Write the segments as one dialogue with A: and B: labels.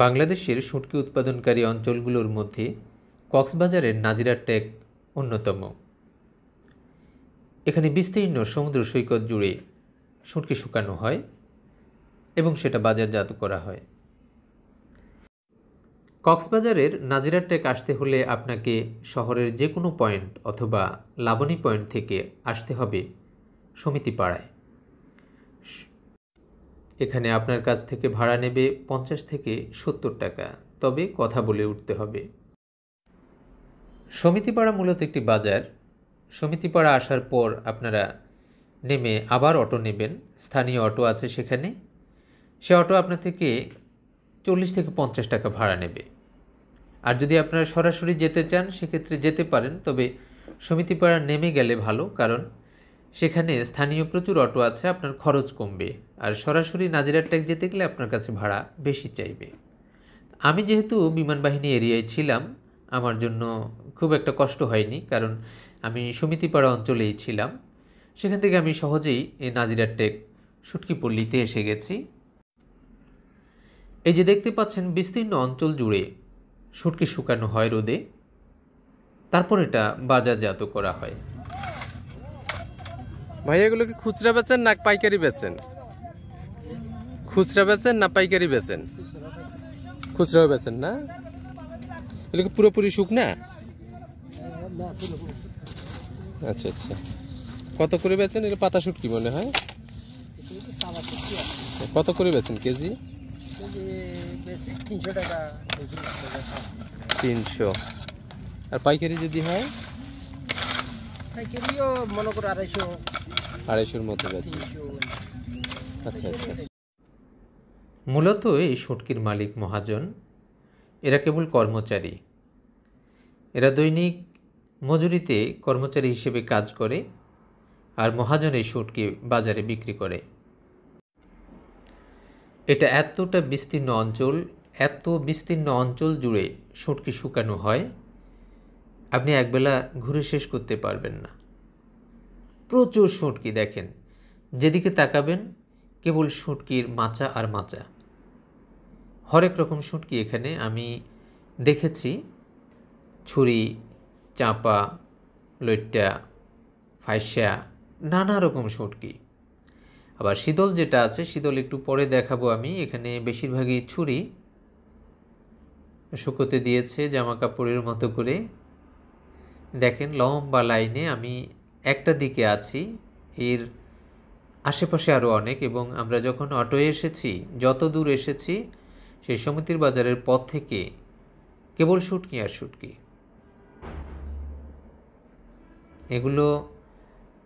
A: বাংলাদেশের শুঁটকি উৎপাদনকারী অঞ্চলগুলোর মধ্যে কক্সবাজারের নাজিরা টেক অন্যতম। এখানে বিস্তীর্ণ সমুদ্র সৈকত জুড়ে শুঁটকি শুকানো হয় এবং সেটা বাজারজাত করা হয়। কক্সবাজারের নাজিরা টেক আসতে হলে আপনাকে শহরের যে কোনো পয়েন্ট অথবা লাবণী পয়েন্ট থেকে আসতে হবে সমিতিপাড়ায়। এখানে আপনার কাছ থেকে ভাড়া নেবে 50 থেকে 70 টাকা, তবে কথা বলে উঠতে হবে। সমিতিপাড়া মূলত একটি বাজার। সমিতিপাড়া আসার পর আপনারা নেমে আবার অটো নেবেন, স্থানীয় অটো আছে সেখানে। সে অটো আপনার থেকে 40 থেকে 50 টাকা ভাড়া নেবে। আর যদি আপনারা সরাসরি যেতে চান সেক্ষেত্রে যেতে পারেন, তবে সমিতিপাড়া নেমে গেলে ভালো, কারণ সেখানে স্থানীয় প্রচুর অটো আছে, আপনার খরচ কমবে। আর সরাসরি নাজিরা টেক যেতে গেলে আপনার কাছে ভাড়া বেশি চাইবে। আমি যেহেতু বিমানবাহিনী এরিয়ায় ছিলাম, আমার জন্য খুব একটা কষ্ট হয়নি, কারণ আমি সমিতিপাড়া অঞ্চলেই ছিলাম। সেখান থেকে আমি সহজেই এই নাজিরা টেক শুটকি পল্লীতে এসে গেছি। এই যে দেখতে পাচ্ছেন বিস্তীর্ণ অঞ্চল জুড়ে শুটকি শুকানো হয় রোদে, তারপর এটা বাজারজাত করা হয়।
B: ভাই এগুলো কি খুচরা বেচেন না পাইকারি বেচেন? খুচরা বেচেন না পাইকারি বেচেন? খুচরা বেচেন না? এগুলো কি পুরোপুরি শুকনা? আচ্ছা আচ্ছা, কত করে বেচেন? এটা পাতা শুটকি মনে হয়। কত করে বেচেন কেজি? 300। আর পাইকারি যদি হয়?
C: পাইকারিও মনে করো
B: 250-250-র মতো বেচেন। আচ্ছা আচ্ছা।
A: মূলত এই শুটকির মালিক মহাজন, এরা কেবল কর্মচারী। এরা দৈনিক মজুরিতে কর্মচারী হিসেবে কাজ করে, আর মহাজন এই শুটকি বাজারে বিক্রি করে। এটা এত বিস্তীর্ণ অঞ্চল জুড়ে শুটকি শুকানো হয়, আপনি একবেলা ঘুরে শেষ করতে পারবেন না। প্রচুর শুটকি, দেখেন যেদিকে তাকাবেন কেবল শুটকির মাচা আর মাচা। হরেক রকম শুটকি এখানে আমি দেখেছি, ছুরি, চাপা, লইট্টা, ফাইসা, নানা রকম শুটকি। আবার শীতল যেটা আছে, শীতল একটু পরে দেখাবো আমি। এখানে বেশিরভাগই ছুরি শুকোতে দিয়েছে জামা কাপড়ের মতো করে। দেখেন লম্বা লাইনে, আমি একটা দিকে আছি, এর আশেপাশে আরও অনেক। এবং আমরা যখন অটোয়ে এসেছি, যত দূর এসেছি সেই সমিতির বাজারের পথ থেকে কেবল শুটকি আর শুটকি। এগুলো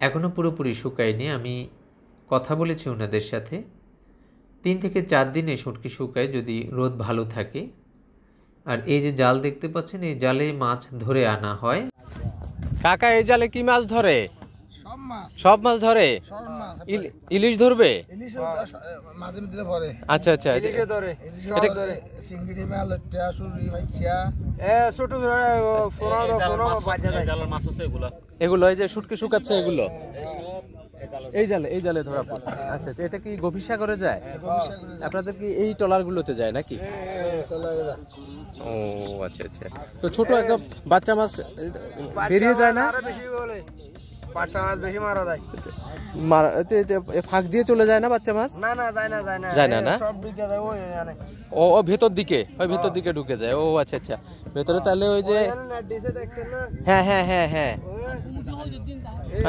A: এখনও পুরোপুরি শুকায়নি। আমি কথা বলেছি ওনাদের সাথে, 3 থেকে 4 দিনে শুটকি শুকায় যদি রোদ ভালো থাকে। আর এই যে জাল দেখতে পাচ্ছেন, এই জালে মাছ ধরে আনা হয়।
B: কাকা এই জালে কি মাছ ধরে? সব মাছ ধরে। ইলিশ ধরবে? আচ্ছা আচ্ছা। এগুলো এই যে শুটকি শুকাচ্ছে, এগুলো এই জালে ধরা পড়ছে। আচ্ছা আচ্ছা, এটা কি গভীর সাগরে যায়? আপনাদের কি এই ট্রলার গুলোতে যায় নাকি? ও আচ্ছা আচ্ছা। তো ছোট একটা বাচ্চা মাছ বেরিয়ে যায় না? ফাঁক দিয়ে চলে যায় না বাচ্চা মাছ? যায় না। ও ভেতর দিকে, ওই ভেতর দিকে ঢুকে যায়। ও আচ্ছা আচ্ছা, ভেতরে তাহলে ওই যে হ্যাঁ হ্যাঁ হ্যাঁ হ্যাঁ,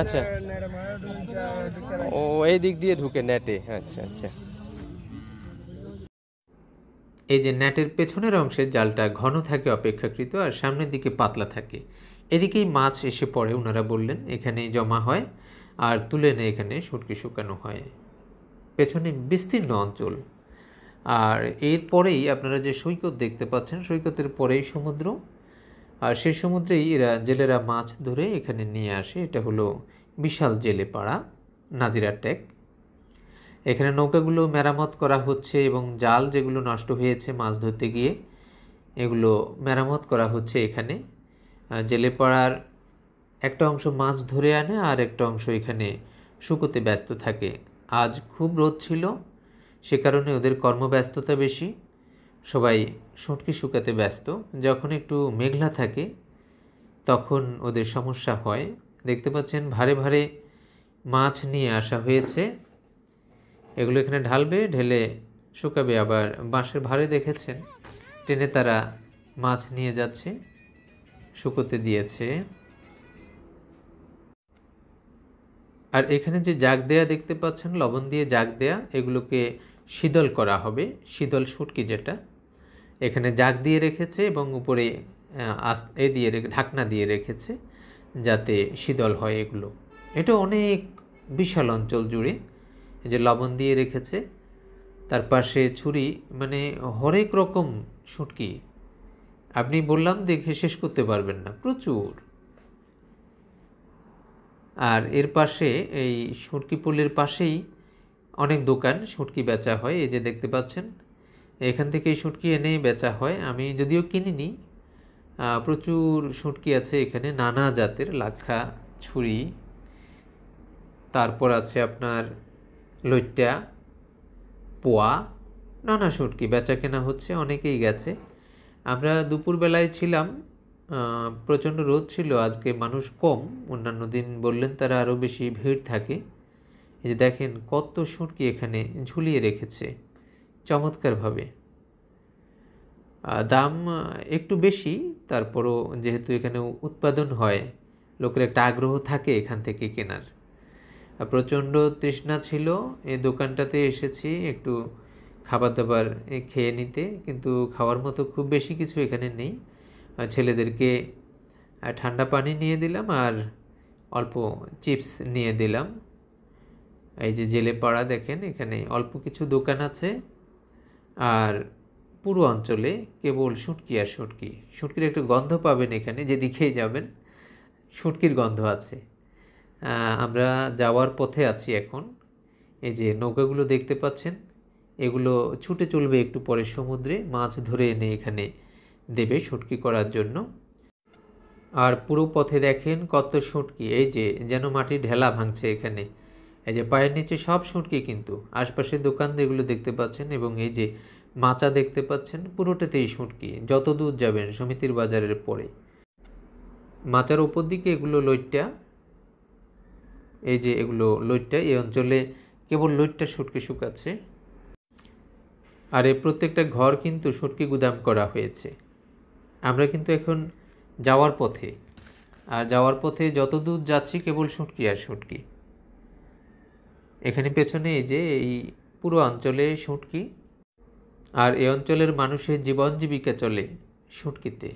B: আচ্ছা, ও এই দিক দিয়ে ঢুকে নেটে। আচ্ছা আচ্ছা।
A: এই যে নেটের পেছনের অংশে জালটা ঘন থাকে অপেক্ষাকৃত, আর সামনের দিকে পাতলা থাকে। এদিকেই মাছ এসে পড়ে, ওনারা বললেন, এখানেই জমা হয় আর তুলে এনে এখানে শুটকি শুকানো হয়। পেছনে বিস্তীর্ণ অঞ্চল। আর এরপরেই আপনারা যে সৈকত দেখতে পাচ্ছেন, সৈকতের পরেই সমুদ্র। আর সেই সমুদ্রেই জেলেরা মাছ ধরে এখানে নিয়ে আসে। এটা হলো বিশাল জেলে পাড়া নাজিরা টেক। এখানে নৌকাগুলো মেরামত করা হচ্ছে এবং জাল যেগুলো নষ্ট হয়েছে মাছ ধরতে গিয়ে, এগুলো মেরামত করা হচ্ছে এখানে। জেলেপাড়ার একটা অংশ মাছ ধরে আনে, আর একটা অংশ এখানে শুকোতে ব্যস্ত থাকে। আজ খুব রোদ ছিল, সে কারণে ওদের কর্মব্যস্ততা বেশি। সবাই শুটকি শুকাতে ব্যস্ত। যখন একটু মেঘলা থাকে তখন ওদের সমস্যা হয়। দেখতে পাচ্ছেন ভারে ভারে মাছ নিয়ে আসা হয়েছে, এগুলো এখানে ঢালবে, ঢেলে শুকাবে। আবার বাঁশের ভারে দেখেছেন টেনে তারা মাছ নিয়ে যাচ্ছে, শুকোতে দিয়েছে। আর এখানে যে জাগ দেয়া দেখতে পাচ্ছেন, লবণ দিয়ে জাগ দেয়া, এগুলোকে শীতল করা হবে। শীতল শুটকি যেটা, এখানে জাগ দিয়ে রেখেছে এবং উপরে ঢাকনা দিয়ে রেখেছে যাতে শীতল হয় এগুলো। এটা অনেক বিশাল অঞ্চল জুড়ে যে লবণ দিয়ে রেখেছে। তার পাশে ছুরি, মানে হরেক রকম শুটকি, আপনি বললাম দেখে শেষ করতে পারবেন না, প্রচুর। আর এর পাশে এই শুটকি পুলের পাশেই অনেক দোকান শুটকি বেচা হয়। এই যে দেখতে পাচ্ছেন, এখান থেকে শুটকি এনেই বেচা হয়। আমি যদিও কিনিনি, প্রচুর শুটকি আছে এখানে, নানা জাতের, লাক্ষা, ছুরি, তারপর আছে আপনার লইট্টা, পোয়া, নানা শুটকি বেচা কেনা হচ্ছে। অনেকেই গেছে। আমরা দুপুরবেলায় ছিলাম, প্রচণ্ড রোদ ছিল, আজকে মানুষ কম। অন্যান্য দিন বললেন তারা আরও বেশি ভিড় থাকে। এই যে দেখেন কত শুটকি এখানে ঝুলিয়ে রেখেছে চমৎকারভাবে। দাম একটু বেশি, তারপরও যেহেতু এখানে উৎপাদন হয়, লোকের একটা আগ্রহ থাকে এখান থেকে কেনার। প্রচণ্ড তৃষ্ণা ছিল, এই দোকানটাতে এসেছি একটু খাবার দাবার খেয়ে নিতে, কিন্তু খাওয়ার মতো খুব বেশি কিছু এখানে নেই। ছেলেদেরকে ঠান্ডা পানি নিয়ে দিলাম আর অল্প চিপস নিয়ে দিলাম। এই যে জেলে পাড়া দেখেন, এখানে অল্প কিছু দোকান আছে, আর পুরো অঞ্চলে কেবল শুটকি আর শুটকি। শুটকির একটু গন্ধ পাবেন এখানে, যেদিকেই যাবেন শুটকির গন্ধ আছে। আমরা যাওয়ার পথে আছি এখন। এই যে নৌকাগুলো দেখতে পাচ্ছেন, এগুলো ছুটে চলবে একটু পরে সমুদ্রে, মাছ ধরে এনে এখানে দেবে শুটকি করার জন্য। আর পুরো পথে দেখেন কত শুটকি, এই যে যেন মাটির ঢেলা ভাঙছে এখানে। এই যে পায়ের নিচে সব শুটকি, কিন্তু আশপাশে দোকান যেগুলো দেখতে পাচ্ছেন এবং এই যে মাচা দেখতে পাচ্ছেন, পুরোটাতেই শুটকি। যত দূর যাবেন সমিতির বাজারের পরে, মাচার উপর দিকে এগুলো লইট্টা, এই যে এগুলো লইট্টা। এই অঞ্চলে কেবল লইট্টা শুটকি শুকাচ্ছে। আর এই প্রত্যেকটা ঘর কিন্তু শুটকি গুদাম করা হয়েছে। আমরা কিন্তু এখন যাওয়ার পথে, আর যাওয়ার পথে যত দূর যাচ্ছি কেবল শুটকি আর শুটকি। এখানে পেছনে এই যে এই পুরো অঞ্চলে শুটকি, আর এই অঞ্চলের মানুষের জীবন জীবিকা চলে শুটকিতে।